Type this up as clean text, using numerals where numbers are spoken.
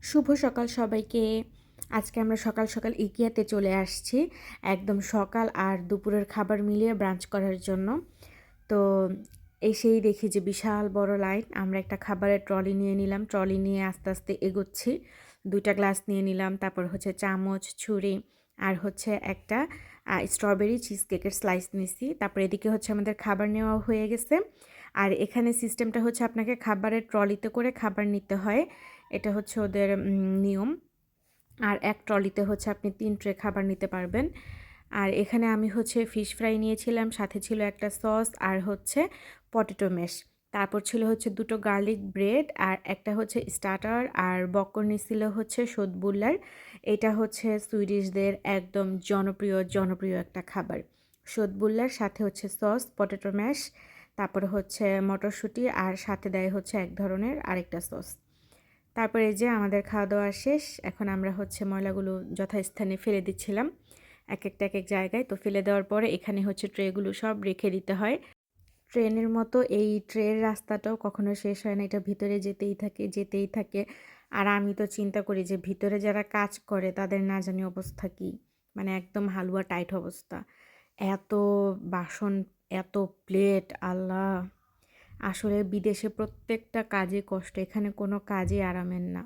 শুভ সকাল সবাইকে। আজকে আমরা সকাল সকাল ইকিয়াতে চলে আসছি একদম সকাল আর দুপুরের খাবার মিলিয়ে ব্রাঞ্চ করার জন্য। তো এসেই দেখি যে বিশাল বড় লাইন। আমরা একটা খাবারের ট্রলি নিয়ে নিলাম, ট্রলি নিয়ে আস্তে আস্তে এগোচ্ছি। 2টা গ্লাস নিয়ে নিলাম, তারপর হচ্ছে চামচ, ছুরি আর হচ্ছে একটা স্ট্রবেরি চিজ কেকের স্লাইস নিছি। তারপর এদিকে হচ্ছে আমাদের খাবার নেওয়া হয়ে গেছে। আর এখানে সিস্টেমটা হচ্ছে আপনাকে খাবারের ট্রলিতে করে খাবার নিতে হয়, এটা হচ্ছে ওদের নিয়ম। আর এক ট্রলিতে হচ্ছে আপনি 3 ট্রে খাবার নিতে পারবেন। আর এখানে আমি হচ্ছে ফিশ ফ্রাই নিয়েছিলাম, সাথে ছিল একটা সস আর হচ্ছে পটেটো ম্যাশ। তারপর ছিল হচ্ছে 2টো গার্লিক ব্রেড আর একটা হচ্ছে স্টার্টার, আর বক্করনি ছিল হচ্ছে সতবুল্লার। এটা হচ্ছে সুইডিশদের একদম জনপ্রিয় একটা খাবার। সতবুল্লার সাথে হচ্ছে সস, পটেটো ম্যাশ, তারপরে হচ্ছে মটরশুঁটি আর সাথে দেয় হচ্ছে এক ধরনের আরেকটা সস। তারপরে এই যে আমাদের খাওয়া দাওয়া শেষ। এখন আমরা হচ্ছে ময়লাগুলো যথাস্থানে ফেলে দিচ্ছিলাম এক একটা এক এক জায়গায়। তো ফেলে দেওয়ার পরে এখানে হচ্ছে ট্রেগুলো সব রেখে দিতে হয়। ট্রেনের মতো এই ট্রের রাস্তাটাও কখনো শেষ হয় না, এটা ভিতরে যেতেই থাকে। আর আমি তো চিন্তা করি যে ভিতরে যারা কাজ করে তাদের না জানি অবস্থা কী, মানে একদম হালুয়া টাইট অবস্থা। এত বাসন, এত প্লেট, আল্লাহ! আসলে বিদেশে প্রত্যেকটা কাজে কষ্ট, এখানে কোনো কাজই আরামের না।